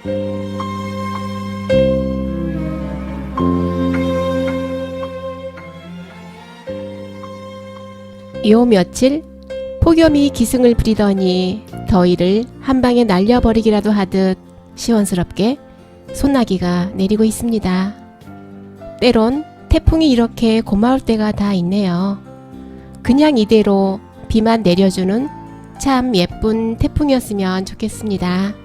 요 며칠 폭염이 기승을 부리더니 더위를 한 방에 날려버리기라도 하듯 시원스럽게 소나기가 내리고 있습니다. 때론 태풍이 이렇게 고마울 때가 다 있네요. 그냥 이대로 비만 내려주는 참 예쁜 태풍이었으면 좋겠습니다.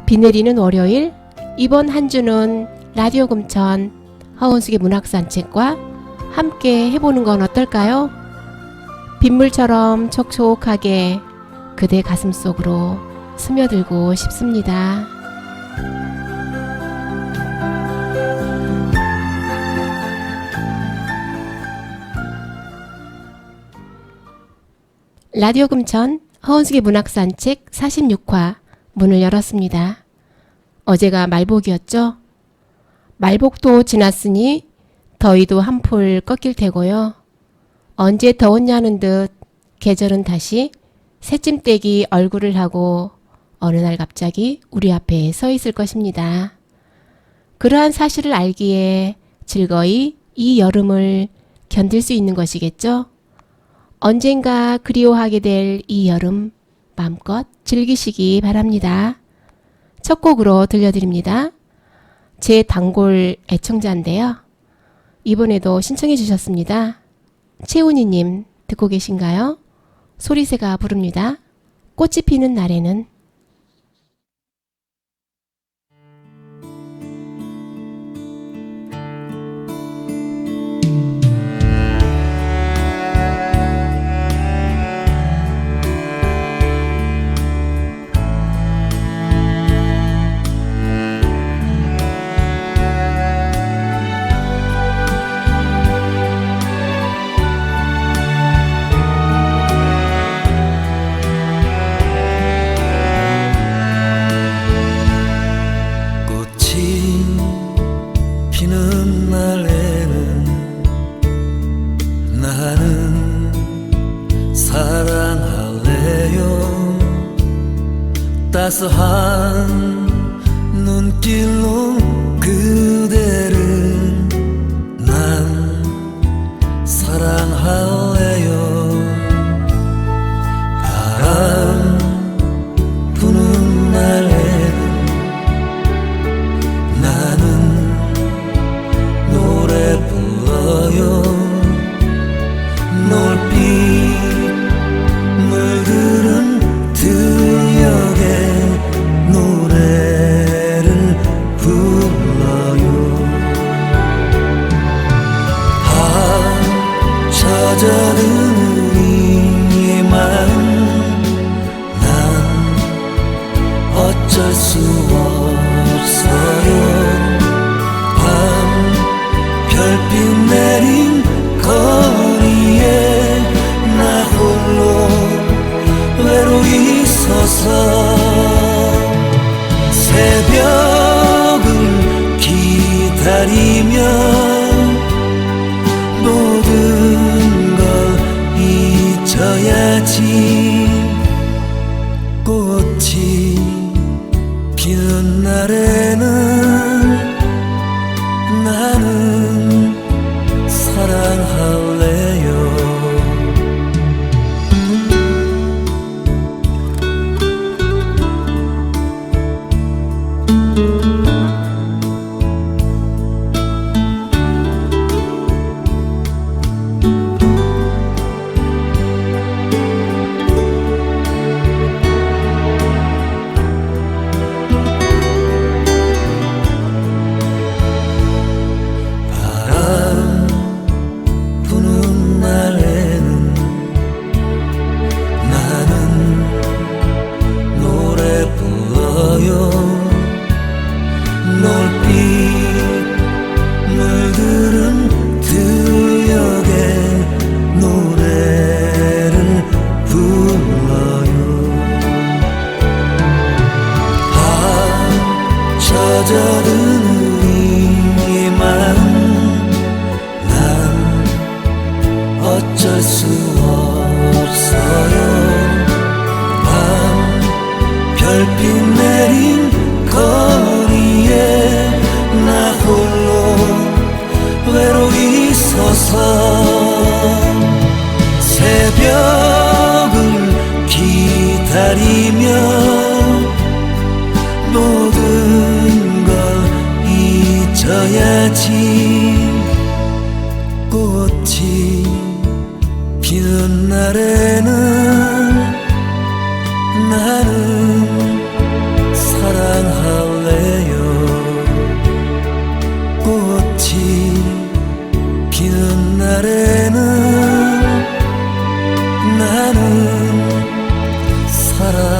비 내리는 월요일, 이번 한 주는 라디오 금천 허은숙의 문학산책과 함께 해보는 건 어떨까요? 빗물처럼 촉촉하게 그대 가슴 속으로 스며들고 싶습니다. 라디오 금천 허은숙의 문학산책 46화 문을 열었습니다. 어제가 말복이었죠? 말복도 지났으니 더위도 한풀 꺾일 테고요. 언제 더웠냐는 듯 계절은 다시 새침대기 얼굴을 하고 어느 날 갑자기 우리 앞에 서 있을 것입니다. 그러한 사실을 알기에 즐거이 이 여름을 견딜 수 있는 것이겠죠? 언젠가 그리워하게 될 이 여름 마음껏 즐기시기 바랍니다. 첫 곡으로 들려드립니다. 제 단골 애청자인데요. 이번에도 신청해 주셨습니다. 채훈이님 듣고 계신가요? 소리새가 부릅니다. 꽃이 피는 날에는. 따스한 눈길로 그대를 난 사랑할래요. 바람 부는 날에는 나는 노래 불러요. 놀빛 물들은 들녘에 노래를 불러요. 젖어드는 이 마음 난 어쩔 수 없어요. 밤 별빛 내린 거리에 나 홀로 외로이 서서 새벽을 기다리며 모든 걸 잊어야지. 꽃이 피는 날에는 나는 사랑할래요. 젖어드는 이 마음 난 어쩔 수 없어요. 밤 별빛 내린 꽃이 피는 날에는 나는 사랑할래요. 꽃이 피는 날에는 나는 사랑할래요.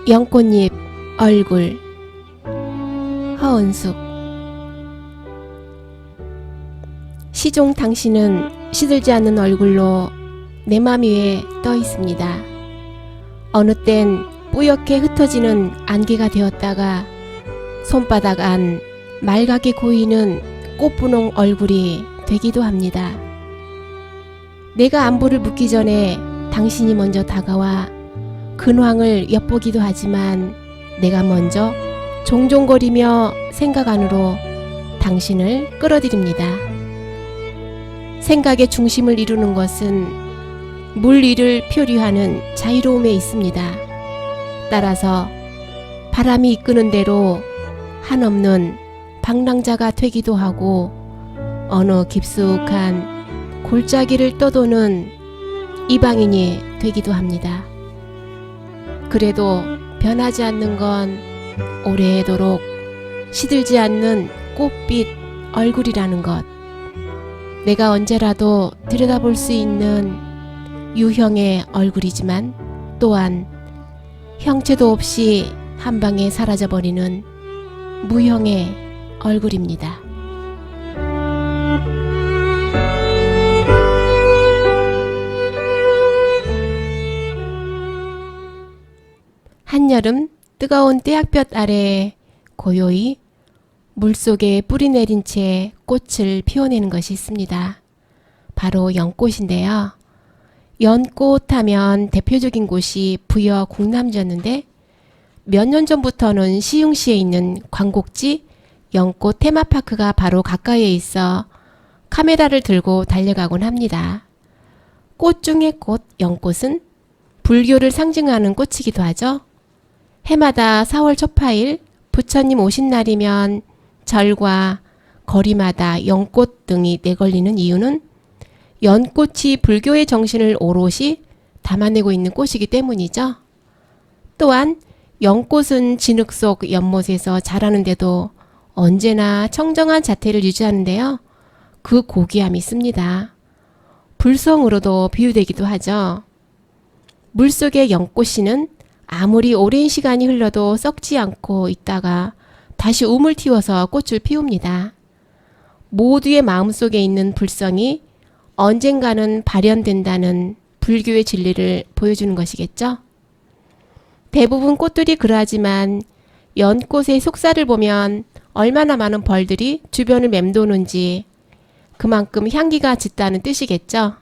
연꽃잎 얼굴 허은숙. 시종 당신은 시들지 않는 얼굴로 내 맘 위에 떠 있습니다. 어느 땐 뿌옇게 흩어지는 안개가 되었다가 손바닥 안 말갛게 고이는 꽃분홍 얼굴이 되기도 합니다. 내가 안부를 묻기 전에 당신이 먼저 다가와 근황을 엿보기도 하지만 내가 먼저 종종거리며 생각 안으로 당신을 끌어들입니다. 생각의 중심을 이루는 것은 물 위를 표류하는 자유로움에 있습니다. 따라서 바람이 이끄는 대로 한없는 방랑자가 되기도 하고 어느 깊숙한 골짜기를 떠도는 이방인이 되기도 합니다. 그래도 변하지 않는 건 오래도록 시들지 않는 꽃빛 얼굴이라는 것. 내가 언제라도 들여다볼 수 있는 유형의 얼굴이지만 또한 형체도 없이 한방에 사라져버리는 무형의 얼굴입니다. 한여름 뜨거운 떼약볕 아래 고요히 물속에 뿌리 내린 채 꽃을 피워내는 것이 있습니다. 바로 연꽃인데요. 연꽃 하면 대표적인 곳이 부여 국남지였는데 몇 년 전부터는 시흥시에 있는 광곡지 연꽃 테마파크가 바로 가까이에 있어 카메라를 들고 달려가곤 합니다. 꽃 중의 꽃 연꽃은 불교를 상징하는 꽃이기도 하죠. 해마다 4월 초파일 부처님 오신 날이면 절과 거리마다 연꽃 등이 내걸리는 이유는 연꽃이 불교의 정신을 오롯이 담아내고 있는 꽃이기 때문이죠. 또한 연꽃은 진흙 속 연못에서 자라는데도 언제나 청정한 자태를 유지하는데요. 그 고귀함이 있습니다. 불성으로도 비유되기도 하죠. 물속의 연꽃씨는 아무리 오랜 시간이 흘러도 썩지 않고 있다가 다시 우물 틔워서 꽃을 피웁니다. 모두의 마음속에 있는 불성이 언젠가는 발현된다는 불교의 진리를 보여주는 것이겠죠. 대부분 꽃들이 그러하지만 연꽃의 속살을 보면 얼마나 많은 벌들이 주변을 맴도는지 그만큼 향기가 짙다는 뜻이겠죠.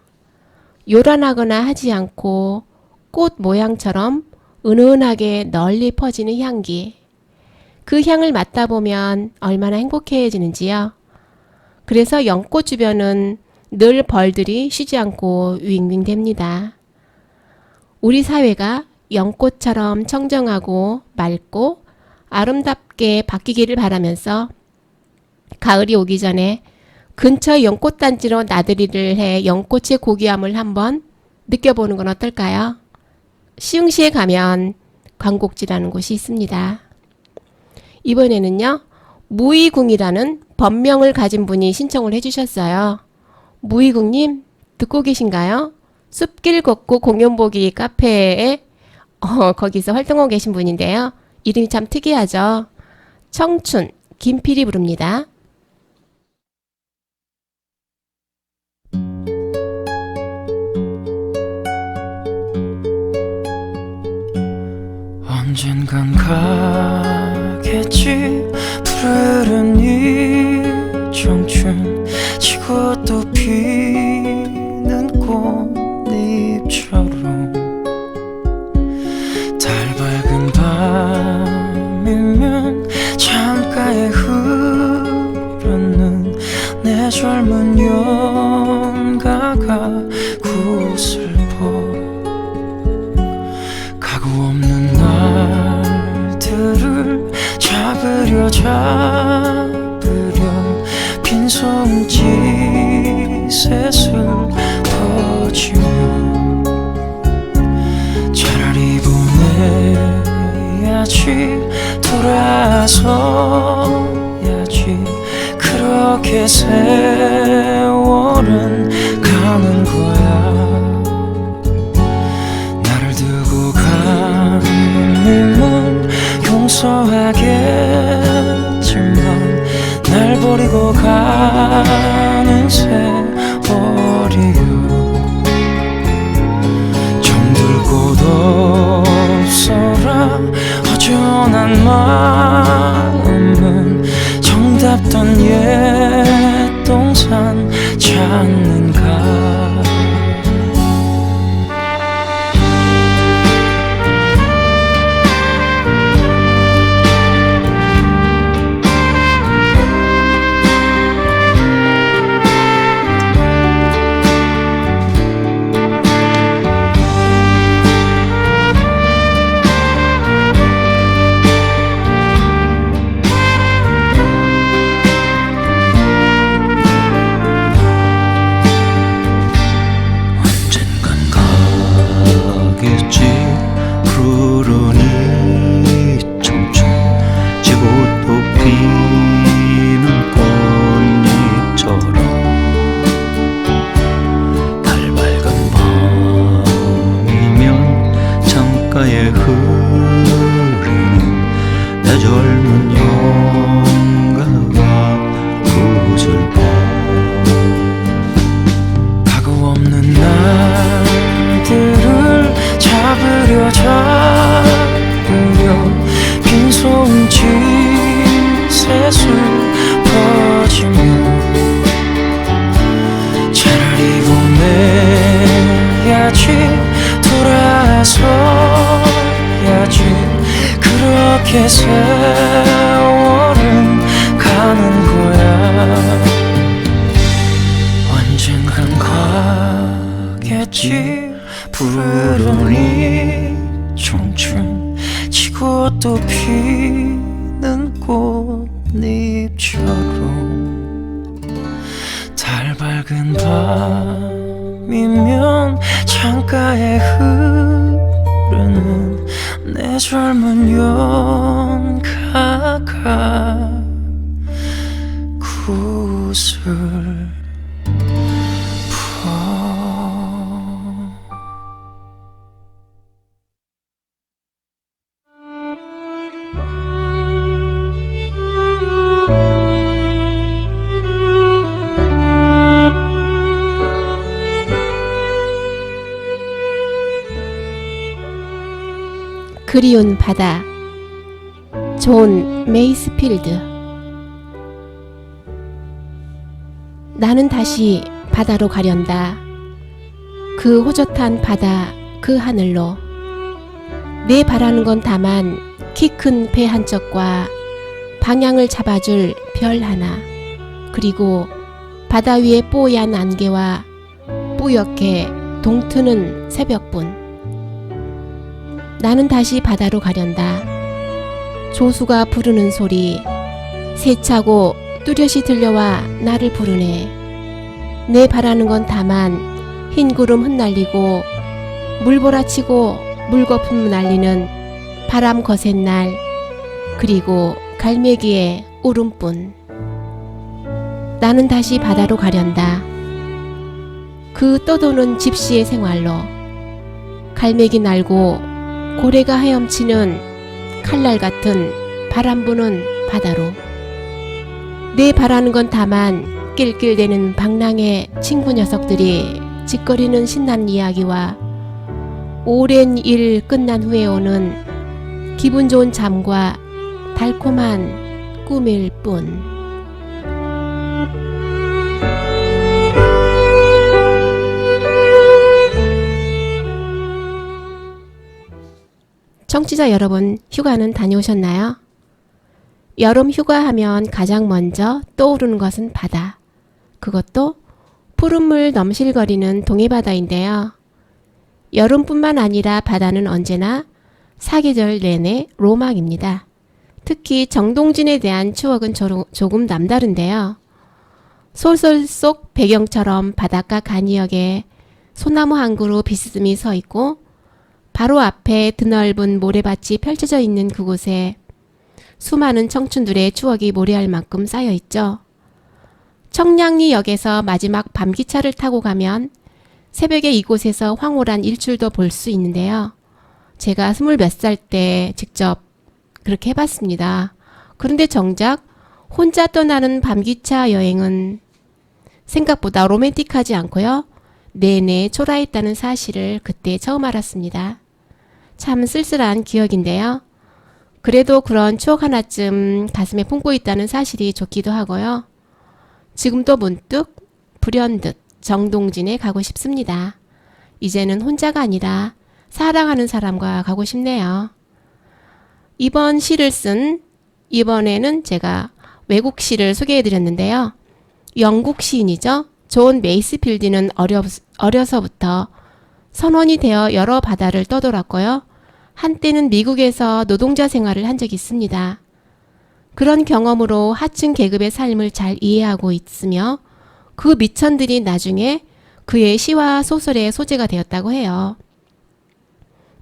요란하거나 하지 않고 꽃 모양처럼 은은하게 널리 퍼지는 향기. 그 향을 맡다 보면 얼마나 행복해지는지요. 그래서 연꽃 주변은 늘 벌들이 쉬지 않고 윙윙댑니다. 우리 사회가 연꽃처럼 청정하고 맑고 아름답게 바뀌기를 바라면서 가을이 오기 전에 근처 연꽃단지로 나들이를 해 연꽃의 고귀함을 한번 느껴보는 건 어떨까요? 시흥시에 가면 광곡지라는 곳이 있습니다. 이번에는요, 무의궁이라는 법명을 가진 분이 신청을 해주셨어요. 무의궁님 듣고 계신가요? 숲길 걷고 공연 보기 카페에 거기서 활동하고 계신 분인데요. 이름이 참 특이하죠. 청춘 김필이 부릅니다. 언젠간 가겠지 푸르른 이 청춘 지고 또 피 입처럼 달 밝은 밤이면 창가에 흐르는 내 젊은 연가가 구슬퍼 가구 없는 날들을 잡으려 빈손짓에 퍼지며 차라리 보내야지 돌아서야지 그렇게 세월은 가는 거야 나를 두고 가는 님은 용서하겠지만 날 버리고 가는 세월이요 정들 곳 없어라 허전한 마음은 정답던 옛 동산 찾는가 푸른 이 청춘 지고 또 피는 꽃잎처럼 달 밝은 밤이면 창가에 흐르는 내 젊은 연가가 구슬퍼 가구 없는 날들을 잡으려 빈손짓에 슬퍼지며 차라리 보내야지 돌아서야지 그렇게 세월은 가는 거야 언젠간 가겠지 푸른 이 청춘 지고 또 피는 꽃잎처럼 달 밝은 밤이면 창가에 흐르는 내 젊은 연가가 구슬 그리운 바다 존 메이스필드 나는 다시 바다로 가련다. 그 호젓한 바다 그 하늘로 내 바라는 건 다만 키 큰 배 한 척과 방향을 잡아줄 별 하나 그리고 바다 위의 뽀얀 안개와 뿌옇게 동트는 새벽분 나는 다시 바다로 가련다. 조수가 부르는 소리 세차고 뚜렷이 들려와 나를 부르네. 내 바라는 건 다만 흰 구름 흩날리고 물보라치고 물거품 날리는 바람 거센 날 그리고 갈매기의 울음뿐 나는 다시 바다로 가련다. 그 떠도는 집시의 생활로 갈매기 날고 고래가 헤엄치는 칼날 같은 바람 부는 바다로 내 바라는 건 다만 낄낄대는 방랑의 친구 녀석들이 짓거리는 신난 이야기와 오랜 일 끝난 후에 오는 기분 좋은 잠과 달콤한 꿈일 뿐. 청취자 여러분, 휴가는 다녀오셨나요? 여름 휴가 하면 가장 먼저 떠오르는 것은 바다. 그것도 푸른 물 넘실거리는 동해바다인데요. 여름뿐만 아니라 바다는 언제나 사계절 내내 로망입니다. 특히 정동진에 대한 추억은 조금 남다른데요. 소설 속 배경처럼 바닷가 간이역에 소나무 한 그루 비스듬히 서 있고 바로 앞에 드넓은 모래밭이 펼쳐져 있는 그곳에 수많은 청춘들의 추억이 모래알 만큼 쌓여 있죠. 청량리역에서 마지막 밤기차를 타고 가면 새벽에 이곳에서 황홀한 일출도 볼 수 있는데요. 제가 20몇 살 때 직접 그렇게 해봤습니다. 그런데 정작 혼자 떠나는 밤기차 여행은 생각보다 로맨틱하지 않고요. 내내 초라했다는 사실을 그때 처음 알았습니다. 참 쓸쓸한 기억인데요. 그래도 그런 추억 하나쯤 가슴에 품고 있다는 사실이 좋기도 하고요. 지금도 문득 불현듯 정동진에 가고 싶습니다. 이제는 혼자가 아니라 사랑하는 사람과 가고 싶네요. 이번에는 제가 외국 시를 소개해드렸는데요. 영국 시인이죠. 존 메이스필드는 어려서부터 선원이 되어 여러 바다를 떠돌았고요. 한때는 미국에서 노동자 생활을 한 적이 있습니다. 그런 경험으로 하층 계급의 삶을 잘 이해하고 있으며 그 미천들이 나중에 그의 시와 소설의 소재가 되었다고 해요.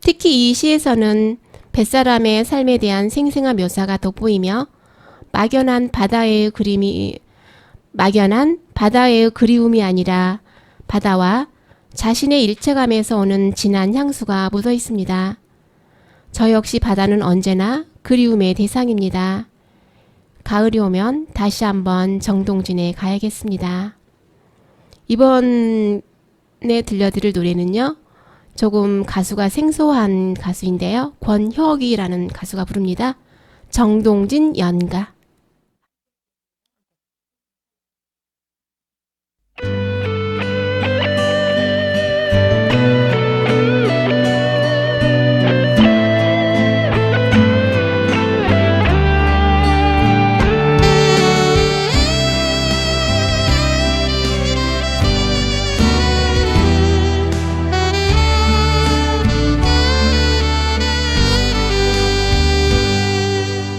특히 이 시에서는 뱃사람의 삶에 대한 생생한 묘사가 돋보이며 막연한 바다의 그리움이 아니라 바다와 자신의 일체감에서 오는 진한 향수가 묻어 있습니다. 저 역시 바다는 언제나 그리움의 대상입니다. 가을이 오면 다시 한번 정동진에 가야겠습니다. 이번에 들려드릴 노래는요. 조금 가수가 생소한 가수인데요. 권혁이라는 가수가 부릅니다. 정동진 연가.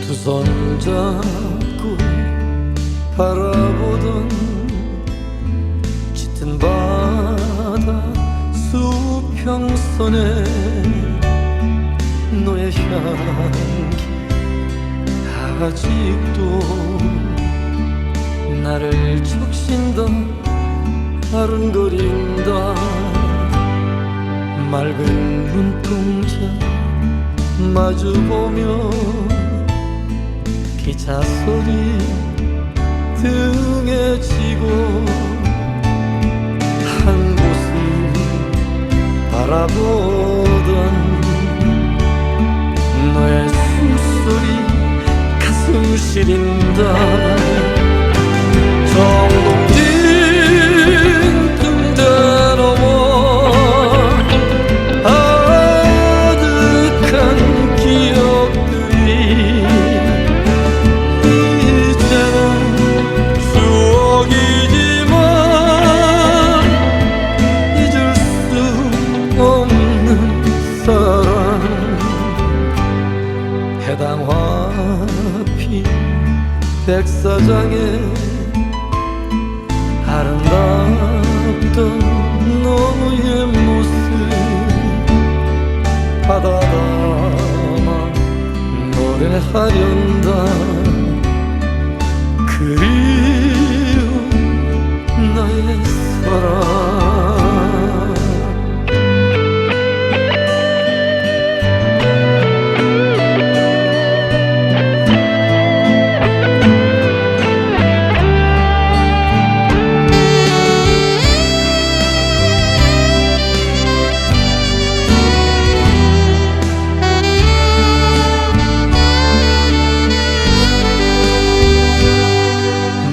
두 손 잡고 바라보던 짙은 바다 수평선에 너의 향기 아직도 나를 적신다 아른거린다. 맑은 눈동자 마주보며 기차 소리 등에 지고 한 곳을 바라보던 너의 숨소리 가슴 시린다. 정동진 등대 넘어 아득한 기억들이 이제는 추억이지만 잊을 수 없는 사랑. 해당 화필 백사장에 아름답던 너의 모습 바다 담아 노래하련다. 그리운 나의 사랑.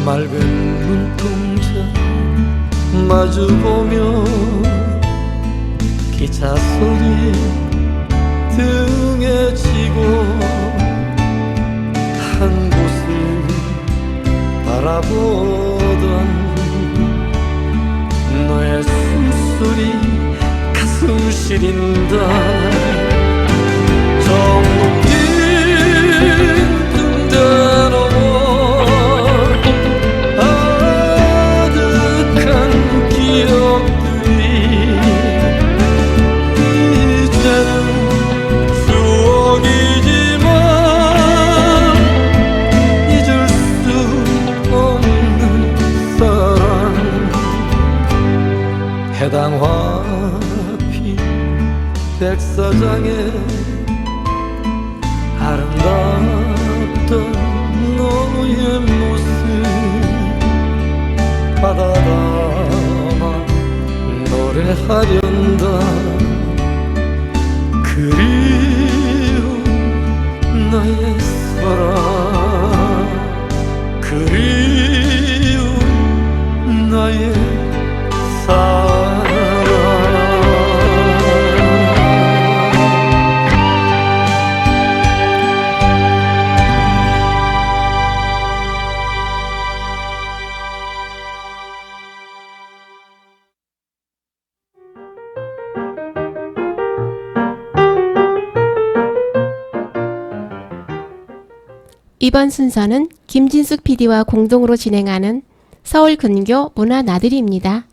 맑은 눈동자 마주보며 기차 소리 등에 한 곳을 바라보던 너의 숨소리 가슴 시린다. 정동진 등대 넘어 아득한 기억들이 이제는 추억이지만 잊을 수 없는 사랑. 해당 화필 백사장에 아름답던 너의 모습 바다 담아 노래하련다. 그리운 나의 사랑, 그리운 나의 사랑. 이번 순서는 김진숙 PD와 공동으로 진행하는 서울 근교 문화 나들이입니다.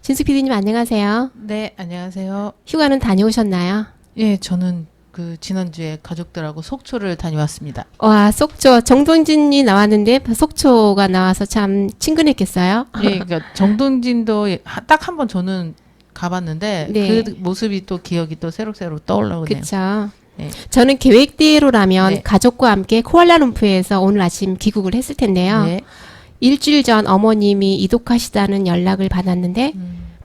진숙 PD님 안녕하세요. 네, 안녕하세요. 휴가는 다녀오셨나요? 예, 저는 그 지난주에 가족들하고 속초를 다녀왔습니다. 와, 속초 정동진이 나왔는데 속초가 나와서 참 친근했겠어요. 예, 그러니까 정동진도 딱 한 번 저는 가봤는데 네. 그 모습이 또 기억이 또 새록새록 떠올라오네요. 그렇죠. 네. 저는 계획대로라면 네. 가족과 함께 쿠알라룸푸르에서 오늘 아침 귀국을 했을 텐데요. 네. 일주일 전 어머님이 이독하시다는 연락을 받았는데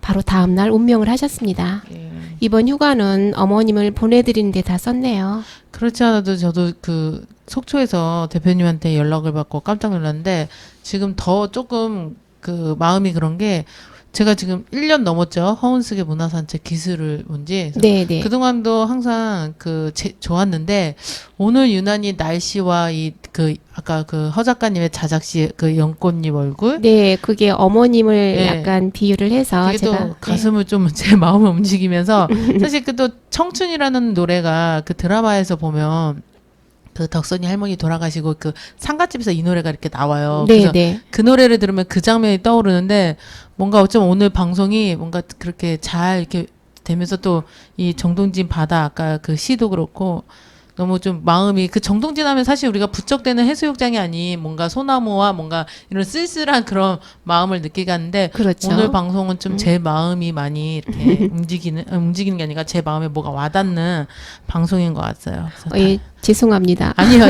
바로 다음 날 운명을 하셨습니다. 예. 이번 휴가는 어머님을 보내드리는 데 다 썼네요. 그렇지 않아도 저도 그 속초에서 대표님한테 연락을 받고 깜짝 놀랐는데 지금 더 조금 그 마음이 그런 게 제가 지금 1년 넘었죠. 허운스계 문화산책 기술을 온지. 네네. 그동안도 항상 좋았는데 오늘 유난히 날씨와 이 그 아까 그 허 작가님의 자작시 그 연꽃잎 얼굴 네, 그게 어머님을 네. 약간 비유를 해서 그게 제가 또 가슴을 좀 제 마음을 움직이면서 사실 그 또 청춘이라는 노래가 그 드라마에서 보면 그 덕선이 할머니 돌아가시고 그 상가집에서 이 노래가 이렇게 나와요. 네, 그래서 네. 그 노래를 들으면 그 장면이 떠오르는데 뭔가 어쩜 오늘 방송이 뭔가 그렇게 잘 이렇게 되면서 또 이 정동진 바다 아까 그 시도 그렇고 너무 좀 마음이 그 정동진 하면 사실 우리가 부쩍대는 해수욕장이 아닌 뭔가 소나무와 뭔가 이런 쓸쓸한 그런 마음을 느끼게 하는데 그렇죠. 오늘 방송은 좀 제 마음이 많이 이렇게 움직이는 게 아니라 제 마음에 뭐가 와닿는 방송인 것 같아요. 그래서 예, 죄송합니다. 아니요.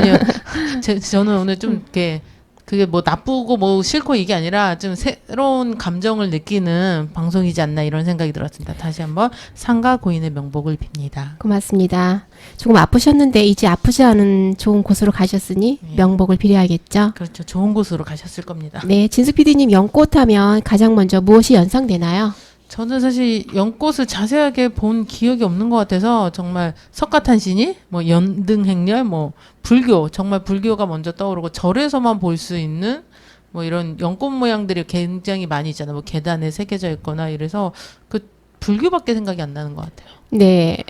저는 오늘 좀 이렇게 그게 뭐 나쁘고 뭐 싫고 이게 아니라 좀 새로운 감정을 느끼는 방송이지 않나 이런 생각이 들었습니다. 다시 한번 상가 고인의 명복을 빕니다. 고맙습니다. 조금 아프셨는데 이제 아프지 않은 좋은 곳으로 가셨으니 예. 명복을 빌어야겠죠. 그렇죠. 좋은 곳으로 가셨을 겁니다. 네, 진숙 PD님 연꽃 하면 가장 먼저 무엇이 연상되나요? 저는 사실 연꽃을 자세하게 본 기억이 없는 것 같아서 정말 석가탄신이 뭐 연등행렬 뭐 불교 정말 불교가 먼저 떠오르고 절에서만 볼 수 있는 뭐 이런 연꽃 모양들이 굉장히 많이 있잖아요. 뭐 계단에 새겨져 있거나 이래서 그 불교밖에 생각이 안 나는 것 같아요. 네,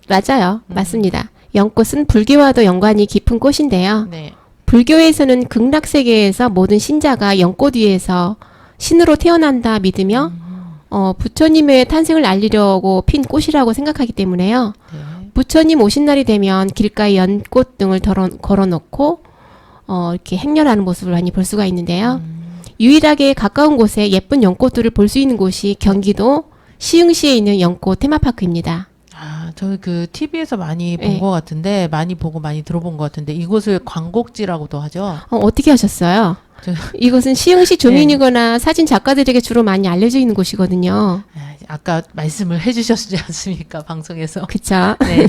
맞아요. 맞습니다. 연꽃은 불교와도 연관이 깊은 꽃인데요. 네. 불교에서는 극락세계에서 모든 신자가 연꽃 위에서 신으로 태어난다 믿으며 부처님의 탄생을 알리려고 핀 꽃이라고 생각하기 때문에요. 네. 부처님 오신 날이 되면 길가에 연꽃 등을 걸어놓고 이렇게 행렬하는 모습을 많이 볼 수가 있는데요. 유일하게 가까운 곳에 예쁜 연꽃들을 볼 수 있는 곳이 경기도 시흥시에 있는 연꽃 테마파크입니다. 아, 저는 그 TV에서 많이 본 네. 것 같은데 많이 보고 많이 들어본 것 같은데 이곳을 광곡지라고도 하죠. 어떻게 하셨어요? 이것은 시흥시 주민이거나 사진 작가들에게 주로 많이 알려져 있는 곳이거든요. 아, 아까 말씀을 해주셨지 않습니까 방송에서. 그쵸? 네.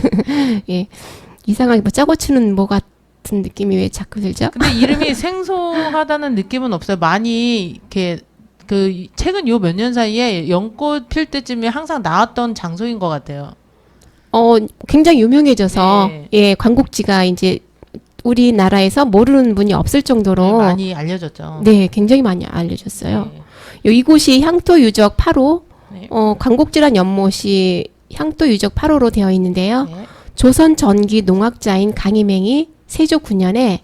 예. 이상하게 뭐 짜고 치는 뭐 같은 느낌이 왜 자꾸 들죠? 근데 이름이 생소하다는 느낌은 없어요. 많이 이렇게 그 최근 요 몇 년 사이에 연꽃 필 때쯤에 항상 나왔던 장소인 것 같아요. 굉장히 유명해져서 네. 예, 광곡지가 이제 우리나라에서 모르는 분이 없을 정도로 많이 알려졌죠. 네, 굉장히 많이 알려졌어요. 네. 이곳이 향토 유적 8호, 네. 광곡지란 연못이 향토 유적 8호로 되어 있는데요. 네. 조선 전기 농학자인 강희맹이 세조 9년에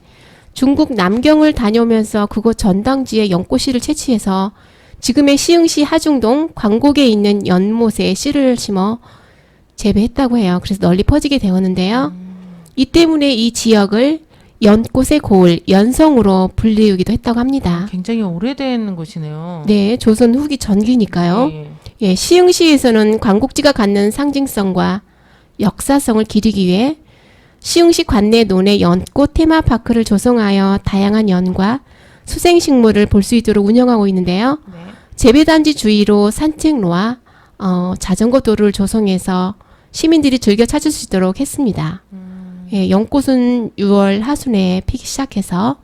중국 남경을 다녀오면서 그곳 전당지에 연꽃씨를 채취해서 지금의 시흥시 하중동 광곡에 있는 연못에 씨를 심어 재배했다고 해요. 그래서 널리 퍼지게 되었는데요. 이 때문에 이 지역을 연꽃의 고을, 연성으로 불리우기도 했다고 합니다. 굉장히 오래된 곳이네요. 네, 조선 후기 전기니까요. 네. 예, 시흥시에서는 광곡지가 갖는 상징성과 역사성을 기리기 위해 시흥시 관내 논에 연꽃 테마파크를 조성하여 다양한 연과 수생식물을 볼 수 있도록 운영하고 있는데요. 네. 재배단지 주위로 산책로와 자전거 도로를 조성해서 시민들이 즐겨 찾을 수 있도록 했습니다. 예, 연꽃은 6월 하순에 피기 시작해서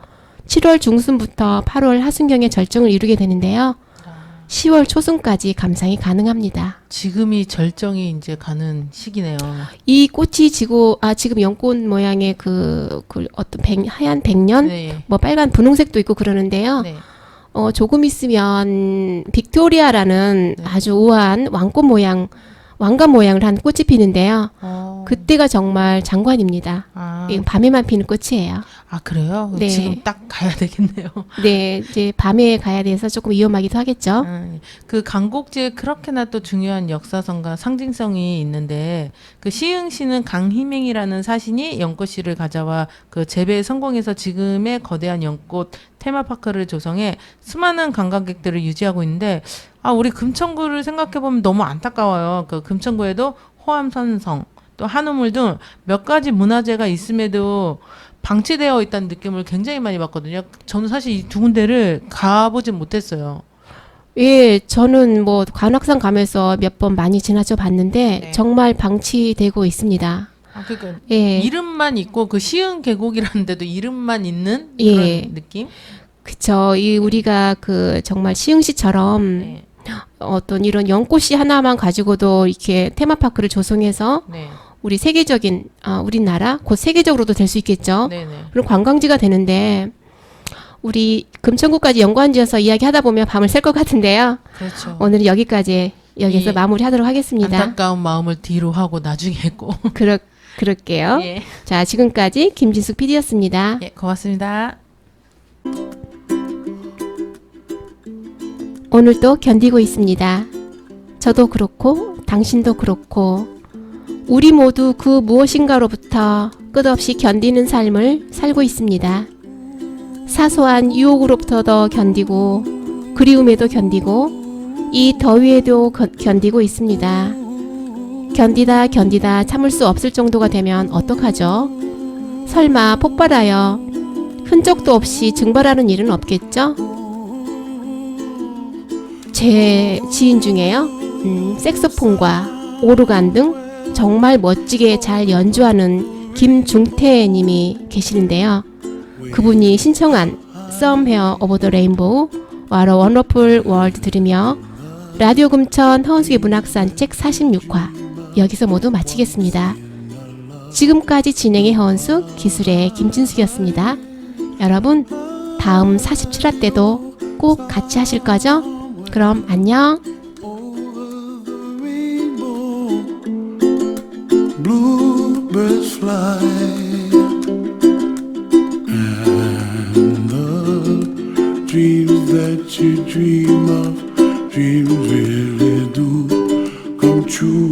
7월 중순부터 8월 하순경에 절정을 이루게 되는데요. 10월 초순까지 감상이 가능합니다. 지금이 절정이 이제 가는 시기네요. 이 꽃이 지금 연꽃 모양의 그 어떤 하얀 백년, 네. 뭐 빨간 분홍색도 있고 그러는데요. 네. 조금 있으면 빅토리아라는 네. 아주 우아한 왕관 모양을 한 꽃이 피는데요. 그때가 정말 장관입니다. 이건 밤에만 피는 꽃이에요. 아, 그래요? 네. 지금 딱 가야 되겠네요. 네, 이제 밤에 가야 돼서 조금 위험하기도 하겠죠. 그 강곡지에 그렇게나 또 중요한 역사성과 상징성이 있는데 그 시흥시는 강희맹이라는 사신이 연꽃씨를 가져와 그 재배에 성공해서 지금의 거대한 연꽃 테마파크를 조성해 수많은 관광객들을 유지하고 있는데 우리 금천구를 생각해보면 너무 안타까워요. 그 금천구에도 호암선성 또 한우물 등 몇 가지 문화재가 있음에도 방치되어 있다는 느낌을 굉장히 많이 받거든요. 저는 사실 이 두 군데를 가보진 못했어요. 예, 저는 뭐 관악산 가면서 몇 번 많이 지나쳐 봤는데 네. 정말 방치되고 있습니다. 그러니까 예, 이름만 있고 그 시흥 계곡이라는 데도 이름만 있는 예. 그런 느낌? 그쵸. 우리가 그 정말 시흥시처럼 네. 어떤 이런 연꽃씨 하나만 가지고도 이렇게 테마파크를 조성해서 네. 우리 세계적인 우리나라 곧 세계적으로도 될 수 있겠죠. 네네. 그런 관광지가 되는데 우리 금천구까지 연관지어서 이야기하다 보면 밤을 샐 것 같은데요. 그렇죠. 오늘은 여기서 이 마무리하도록 하겠습니다. 안타까운 마음을 뒤로 하고 나중에 꼭. 그럴게요. 예. 자, 지금까지 김진숙 PD였습니다. 예, 고맙습니다. 오늘도 견디고 있습니다. 저도 그렇고 당신도 그렇고 우리 모두 그 무엇인가로부터 끝없이 견디는 삶을 살고 있습니다. 사소한 유혹으로부터도 견디고 그리움에도 견디고 이 더위에도 견디고 있습니다. 견디다 참을 수 없을 정도가 되면 어떡하죠? 설마 폭발하여 흔적도 없이 증발하는 일은 없겠죠? 제 지인 중에요. 색소폰과 오르간 등 정말 멋지게 잘 연주하는 김중태 님이 계시는데요. 그분이 신청한 Somewhere Over the Rainbow, What a Wonderful World 들으며 라디오 금천 허은숙의 문학산책 46화 여기서 모두 마치겠습니다. 지금까지 진행의 허은숙, 기술의 김진숙이었습니다. 여러분, 다음 47화 때도 꼭 같이 하실 거죠? 그럼 안녕. Bluebirds fly, and the dreams that you dream of, dreams really do come true.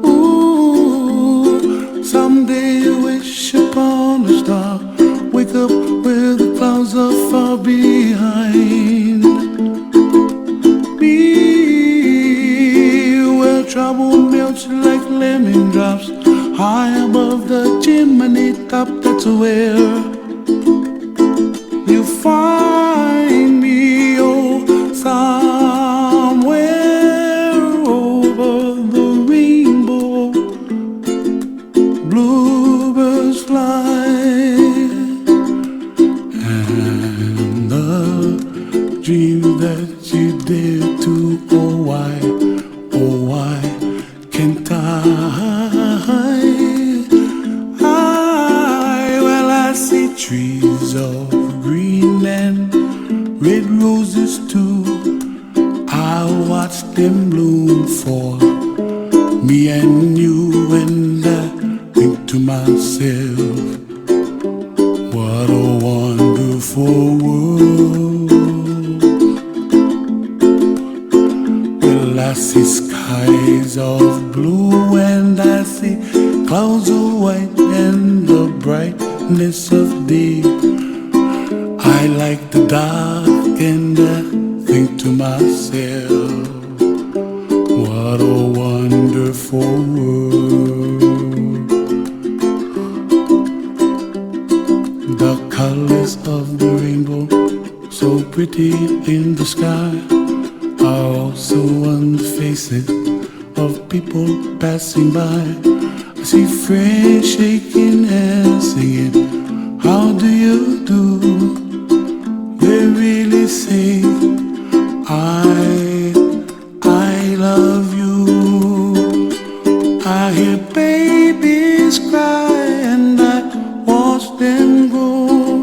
Ooh, someday you wish upon a star, wake up where the clouds are far behind. Trouble melts like lemon drops high above the chimney top. That's where you find me, oh, somewhere over the rainbow. Bluebirds fly, and the dreams that you dare to, oh why see trees of green and red roses too. I watch them bloom for me and you, and I think to myself, what a wonderful world. Well, I see skies of blue and I see clouds of white and the brightness of day. I like the dark and I think to myself, what a wonderful world. The colors of the rainbow, so pretty in the sky, are also on the faces of people passing by. I see friends shaking hands, singing, how do you do? They really say, I love you. I hear babies cry and I watch them grow.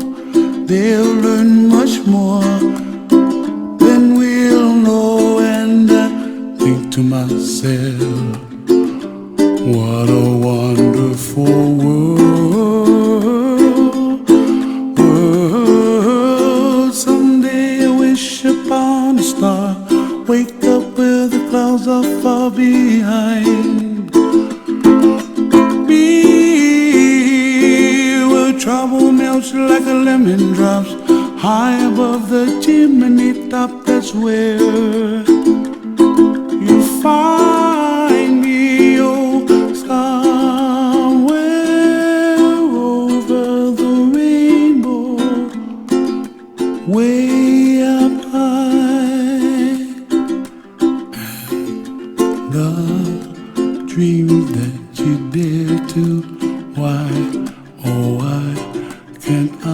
They'll learn much more than we'll know, and I think to myself, what a wonderful world. Someday I wish upon a star, wake up where the clouds are far behind me, where trouble melts like a lemon drops high above the chimney top. That's where you find me, oh, somewhere over the rainbow, way up high. The dreams that you dare to, why, oh why can't I